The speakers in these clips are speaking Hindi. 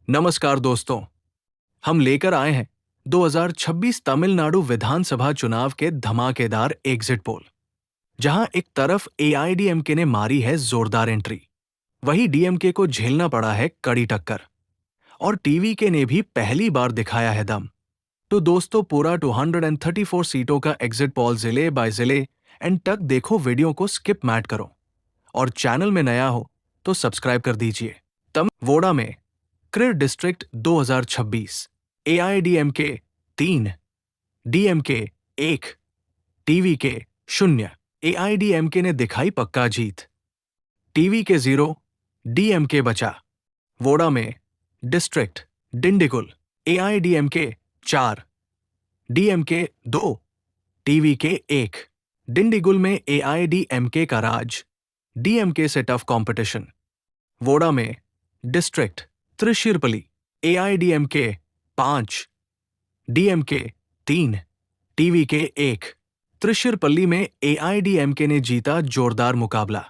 नमस्कार दोस्तों, हम लेकर आए हैं 2026 तमिलनाडु विधानसभा चुनाव के धमाकेदार एग्जिट पोल। जहां एक तरफ एआईडीएमके ने मारी है जोरदार एंट्री, वहीं डीएमके को झेलना पड़ा है कड़ी टक्कर और टीवीके ने भी पहली बार दिखाया है दम। तो दोस्तों, पूरा 234 सीटों का एग्जिट पोल जिले बाय जिले एंड तक देखो। वीडियो को स्किप मत करो और चैनल में नया हो तो सब्सक्राइब कर दीजिए। वोडा में क्रिर district 2026, AIADMK 3, DMK 1, TVK 0। AIADMK ने दिखाई पक्का जीत, टीवीके 0, डीएमके बचा। वोडा में district Dindigul, AIADMK 4, DMK 2, TVK 1। Dindigul में एआईडीएमके का राज, डीएमके से टफ कंपटीशन। वोडा में district Tiruchirappalli, AIADMK 5, DMK 3, TVK 1। Tiruchirappalli में एआईडीएमके ने जीता जोरदार मुकाबला,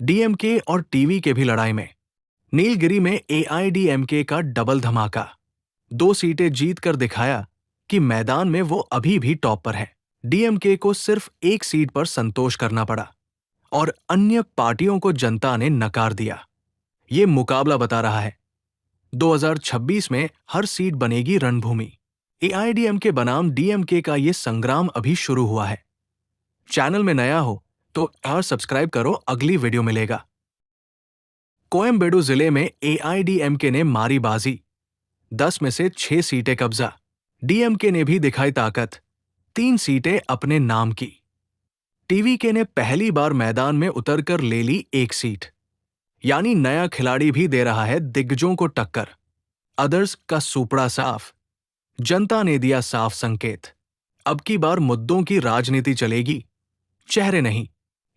डीएमके और टीवीके भी लड़ाई में। नीलगिरी में एआईडीएमके का डबल धमाका, 2 सीटें जीत कर दिखाया कि मैदान में वो अभी भी टॉप पर है। डीएमके को सिर्फ 1 सीट पर संतोष करना पड़ा और अन्य पार्टियों को जनता ने नकार दिया। ये मुकाबला बता रहा है 2026 में हर सीट बनेगी रणभूमि। एआईडीएमके बनाम डीएमके का ये संग्राम अभी शुरू हुआ है। चैनल में नया हो तो सब्सक्राइब करो, अगली वीडियो मिलेगा। कोयम्बेडु जिले में एआईडीएमके ने मारी बाजी, 10 में से 6 सीटें कब्जा। डीएमके ने भी दिखाई ताकत, 3 सीटें अपने नाम की। टीवीके ने पहली बार मैदान में उतरकर ले ली 1 सीट, यानी नया खिलाड़ी भी दे रहा है दिग्गजों को टक्कर। अदर्स का सुपड़ा साफ, जनता ने दिया साफ संकेत, अब की बार मुद्दों की राजनीति चलेगी, चेहरे नहीं।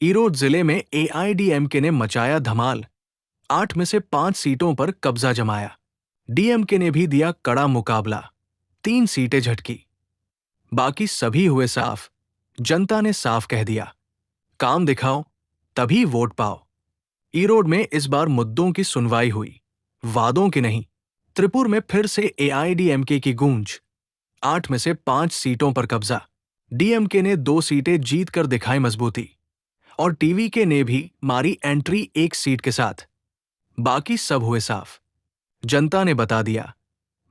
ईरोड जिले में एआईडीएमके ने मचाया धमाल, 8 में से 5 सीटों पर कब्जा जमाया। डीएमके ने भी दिया कड़ा मुकाबला, 3 सीटें झटकी। बाकी सभी हुए साफ, जनता ने साफ कह दिया, काम दिखाओ तभी वोट पाओ। ईरोड में इस बार मुद्दों की सुनवाई हुई, वादों की नहीं। त्रिपुर में फिर से एआईडीएमके की गूंज, 8 में से 5 सीटों पर कब्जा। डीएमके ने 2 सीटें जीत कर दिखाई मजबूती और टीवीके ने भी मारी एंट्री 1 सीट के साथ। बाकी सब हुए साफ, जनता ने बता दिया,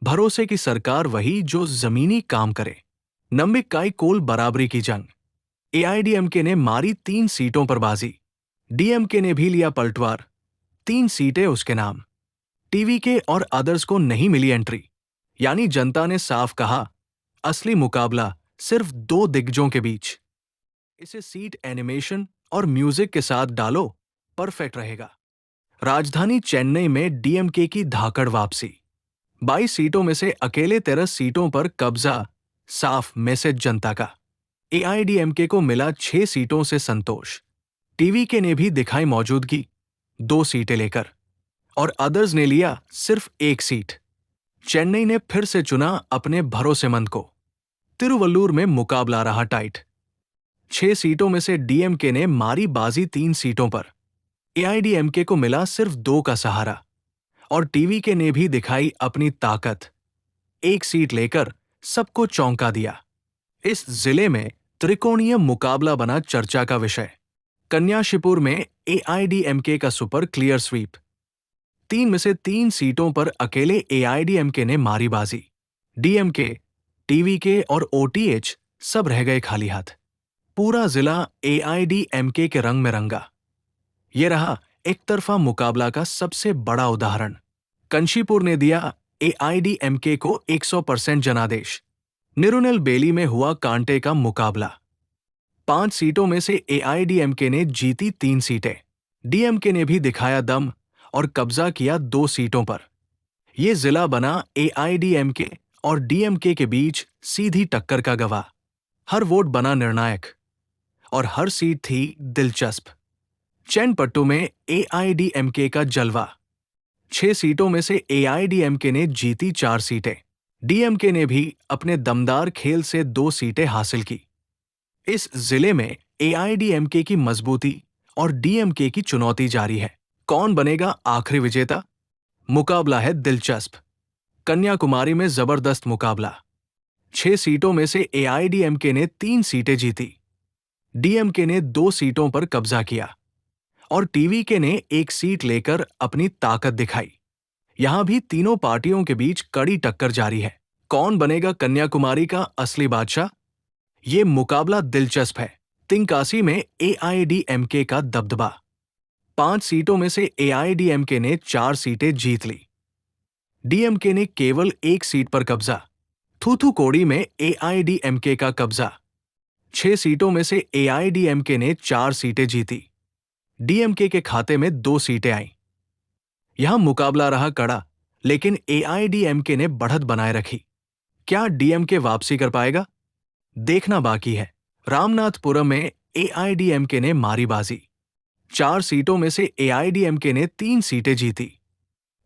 भरोसे की सरकार वही जो जमीनी काम करे। नंबिक्काई कोल बराबरी की जंग, एआईडीएमके ने मारी 3 सीटों पर बाजी। डीएमके ने भी लिया पलटवार, 3 सीटें उसके नाम। टीवीके और अदर्स को नहीं मिली एंट्री, यानी जनता ने साफ कहा, असली मुकाबला सिर्फ 2 दिग्गजों के बीच। इसे सीट एनिमेशन और म्यूजिक के साथ डालो, परफेक्ट रहेगा। राजधानी चेन्नई में डीएमके की धाकड़ वापसी, 22 सीटों में से अकेले 13 सीटों पर कब्जा, साफ मैसेज जनता का। एआईडीएमके को मिला 6 सीटों से संतोष। टीवीके ने भी दिखाई मौजूदगी, 2 सीटें लेकर, और अदर्स ने लिया सिर्फ 1 सीट। चेन्नई ने फिर से चुना अपने भरोसेमंद को। तिरुवल्लुर में मुकाबला रहा टाइट, 6 सीटों में से डीएमके ने मारी बाजी 3 सीटों पर। एआईडीएमके को मिला सिर्फ 2 का सहारा और टीवीके ने भी दिखाई अपनी ताकत, 1 सीट लेकर सबको चौंका दिया। इस जिले में त्रिकोणीय मुकाबला बना चर्चा का विषय। कन्याशिपुर में एआईडीएमके का सुपर क्लियर स्वीप, 3 में से 3 सीटों पर अकेले एआईडीएमके ने मारी बाजी। डीएमके, टीवीके और ओटीएच सब रह गए खाली हाथ। पूरा जिला एआईडीएमके के रंग में रंगा। ये रहा एक तरफा मुकाबला का सबसे बड़ा उदाहरण। कंशीपुर ने दिया एआईडीएमके को 100% जनादेश। निरुनेलबेली में हुआ कांटे का मुकाबला, 5 सीटों में से एआईडीएमके ने जीती 3 सीटें। डीएमके ने भी दिखाया दम और कब्जा किया 2 सीटों पर। यह जिला बना एआईडीएमके और डीएमके के बीच सीधी टक्कर का गवाह। हर वोट बना निर्णायक और हर सीट थी दिलचस्प। चेनपट्टू में एआईडीएमके का जलवा, 6 सीटों में से एआईडीएमके ने जीती 4 सीटें। डीएमके ने भी अपने दमदार खेल से 2 सीटें हासिल की। इस जिले में एआईडीएमके की मजबूती और डीएमके की चुनौती जारी है। कौन बनेगा आखिरी विजेता? मुकाबला है दिलचस्प। कन्याकुमारी में जबरदस्त मुकाबला। 6 सीटों में से एआईडीएमके ने 3 सीटें जीती, डीएमके ने 2 सीटों पर कब्जा किया और टीवीके ने 1 सीट लेकर अपनी ताकत दिखाई। यहां भी तीनों पार्टियों के बीच कड़ी टक्कर जारी है। कौन बनेगा कन्याकुमारी का असली बादशाह? ये मुकाबला दिलचस्प है। तिंकासी में एआईडीएमके का दबदबा। 5 सीटों में से एआईडीएमके ने 4 सीटें जीत ली, डीएमके ने केवल 1 सीट पर कब्जा। थूथुकोडी में एआईडीएमके का कब्जा। 6 सीटों में से एआईडीएमके ने 4 सीटें जीती, डीएमके के खाते में 2 सीटें आईं। यहां मुकाबला रहा कड़ा, लेकिन एआईडीएमके ने बढ़त बनाए रखी। क्या डीएमके वापसी कर पाएगा? देखना बाकी है। रामनाथपुरम में एआईडीएमके ने मारी बाजी। 4 सीटों में से एआईडीएमके ने 3 सीटें जीती,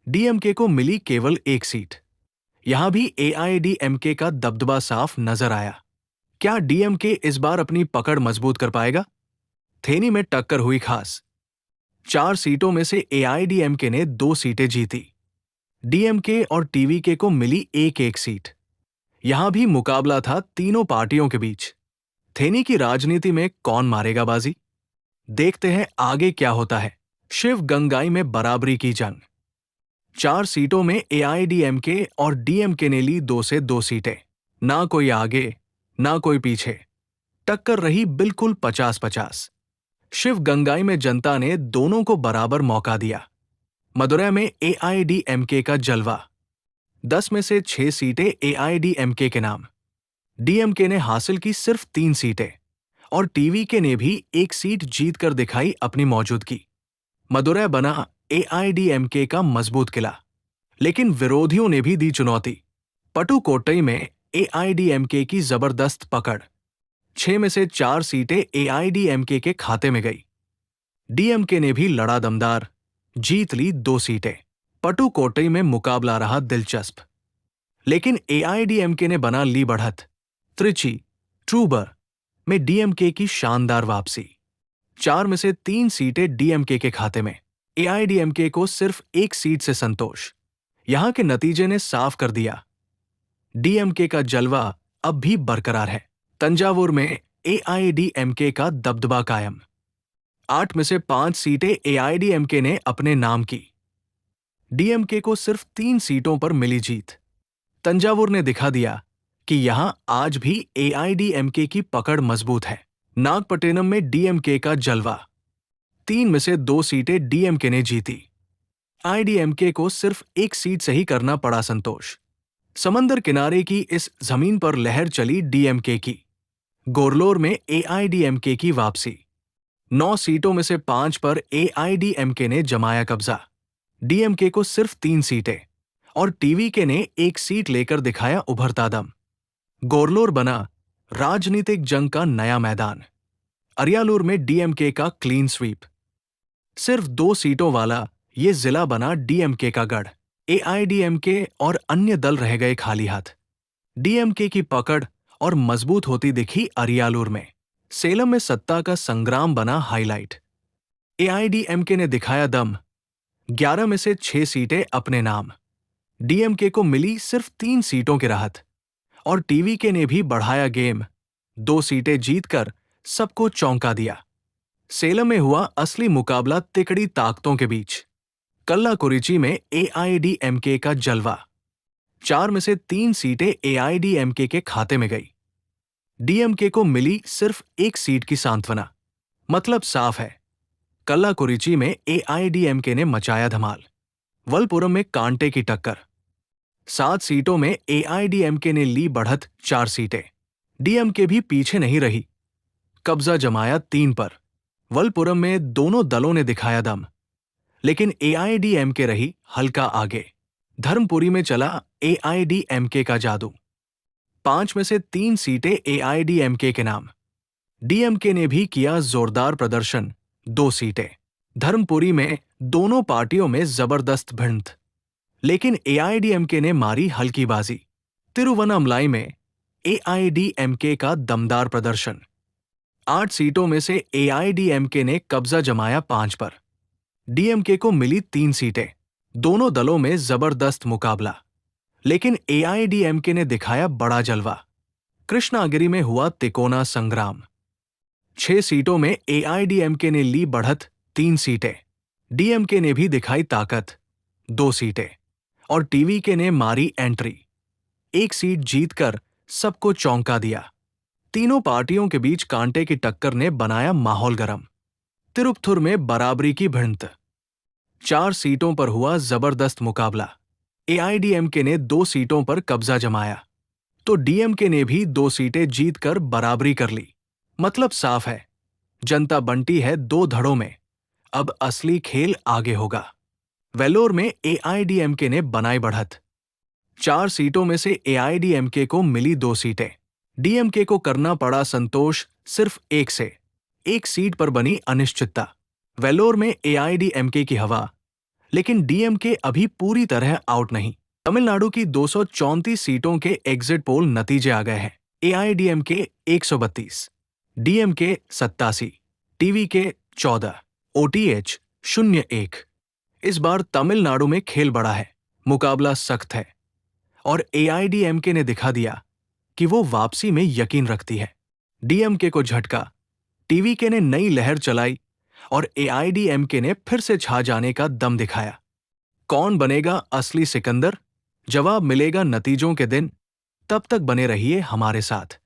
डीएमके को मिली केवल 1 सीट। यहां भी एआईडीएमके का दबदबा साफ नजर आया। क्या डीएमके इस बार अपनी पकड़ मजबूत कर पाएगा? थेनी में टक्कर हुई खास। 4 सीटों में से एआईडीएमके ने 2 सीटें जीती, डीएमके और टीवीके को मिली 1-1 सीट। यहां भी मुकाबला था तीनों पार्टियों के बीच। थेनी की राजनीति में कौन मारेगा बाजी? देखते हैं आगे क्या होता है। शिवगंगाई में बराबरी की जंग। 4 सीटों में एआईडीएमके और डीएमके ने ली 2 से 2 सीटें। ना कोई आगे, ना कोई पीछे। टक्कर रही बिल्कुल 50-50। शिवगंगाई में जनता ने दोनों को बराबर मौका दिया। मदुरै में एआईडीएमके का जलवा। 10 में से 6 सीटें एआईडीएमके के नाम। डीएमके ने हासिल की सिर्फ 3 सीटें और टीवीके ने भी 1 सीट जीतकर दिखाई अपनी मौजूदगी। मदुरै बना एआईडीएमके का मजबूत किला, लेकिन विरोधियों ने भी दी चुनौती। पटुकोट्टई में एआईडीएमके की जबरदस्त पकड़। 6 में से 4 सीटें एआईडीएमके के खाते में गई। डीएमके ने भी लड़ा दमदार, जीत ली 2 सीटें। पटुकोट्टई में मुकाबला रहा दिलचस्प, लेकिन एआईडीएमके ने बना ली बढ़त। त्रिची, ट्रूबर में डीएमके की शानदार वापसी। 4 में से 3 सीटें डीएमके के खाते में। एआईडीएमके को सिर्फ 1 सीट से संतोष। यहां के नतीजे ने साफ कर दिया, डीएमके का जलवा अब भी बरकरार है। तंजावुर में एआईडीएमके का दबदबा कायम। 8 में से 5 सीटें एआईडीएमके ने अपने नाम की। डीएमके को सिर्फ 3 सीटों पर मिली जीत। तंजावुर ने दिखा दिया कि यहां आज भी एआईडीएमके की पकड़ मजबूत है। नागपट्टिनम में डीएमके का जलवा। 3 में से 2 सीटें डीएमके ने जीती। आईडीएमके को सिर्फ 1 सीट से ही करना पड़ा संतोष। समंदर किनारे की इस जमीन पर लहर चली डीएमके की। गोरलोर में एआईडीएमके की वापसी। 9 सीटों में से 5 पर एआईडीएमके ने जमाया कब्जा। डीएमके को सिर्फ 3 सीटें और टीवीके ने 1 सीट लेकर दिखाया उभरता दम। गोरलोर बना राजनीतिक जंग का नया मैदान। अरियालूर में डीएमके का क्लीन स्वीप। सिर्फ 2 सीटों वाला ये जिला बना डीएमके का गढ़। एआईडीएमके और अन्य दल रह गए खाली हाथ। डीएमके की पकड़ और मजबूत होती दिखी अरियालूर में। सेलम में सत्ता का संग्राम बना हाईलाइट। एआईडीएमके ने दिखाया दम। 11 में से 6 सीटें अपने नाम। डीएमके को मिली सिर्फ 3 सीटों की राहत और टीवीके ने भी बढ़ाया गेम। 2 सीटें जीतकर सबको चौंका दिया। सेलम में हुआ असली मुकाबला तिकड़ी ताकतों के बीच। कल्लाकुरिची में एआईडीएमके का जलवा। 4 में से 3 सीटें एआईडीएमके के खाते में गई। डीएमके को मिली सिर्फ 1 सीट की सांत्वना। मतलब साफ है, कल्लाकुरिची में एआईडीएमके ने मचाया धमाल। वलपुरम में कांटे की टक्कर। 7 सीटों में एआईडीएमके ने ली बढ़त 4 सीटें। डीएमके भी पीछे नहीं रही, कब्जा जमाया 3 पर। वलपुरम में दोनों दलों ने दिखाया दम, लेकिन एआईडीएमके रही हल्का आगे। धर्मपुरी में चला एआईडीएमके का जादू। 5 में से 3 सीटें एआईडीएमके के नाम। डीएमके ने भी किया जोरदार प्रदर्शन, 2 सीटें। धर्मपुरी में दोनों पार्टियों में जबरदस्त भिड़ंत, लेकिन एआईडीएमके ने मारी हल्की बाजी। तिरुवन्नामलाई में एआईडीएमके का दमदार प्रदर्शन। 8 सीटों में से एआईडीएमके ने कब्जा जमाया 5 पर। डीएमके को मिली 3 सीटें। दोनों दलों में जबरदस्त मुकाबला, लेकिन एआईएडीएमके ने दिखाया बड़ा जलवा। कृष्णागिरी में हुआ तिकोना संग्राम। 6 सीटों में एआईएडीएमके ने ली बढ़त 3 सीटें। डीएमके ने भी दिखाई ताकत 2 सीटें और टीवीके ने मारी एंट्री। 1 सीट जीतकर सबको चौंका दिया। तीनों पार्टियों के बीच कांटे की टक्कर ने बनाया माहौल गर्म। तिरुपथुर में बराबरी की भिड़ंत। 4 सीटों पर हुआ जबरदस्त मुकाबला। एआईएडीएमके ने 2 सीटों पर कब्जा जमाया तो डीएमके ने भी 2 सीटें जीतकर बराबरी कर ली। मतलब साफ है, जनता बंटी है 2 धड़ों में। अब असली खेल आगे होगा। वेल्लोर में एआईएडीएमके ने बनाई बढ़त। 4 सीटों में से एआईएडीएमके को मिली 2 सीटें। डीएमके को करना पड़ा संतोष सिर्फ 1 से। 1 सीट पर बनी अनिश्चितता। वेल्लोर में एआईएडीएमके की हवा, लेकिन डीएमके अभी पूरी तरह आउट नहीं। तमिलनाडु की 234 सीटों के एग्जिट पोल नतीजे आ गए हैं। AIADMK 132, DMK 87, TVK 14, ओटीएच 01। इस बार तमिलनाडु में खेल बड़ा है, मुकाबला सख्त है और एआईएडीएमके ने दिखा दिया कि वो वापसी में यकीन रखती है। डीएमके को झटका, टीवीके ने नई लहर चलाई और एआईएडीएमके ने फिर से छा जाने का दम दिखाया। कौन बनेगा असली सिकंदर? जवाब मिलेगा नतीजों के दिन। तब तक बने रहिए हमारे साथ।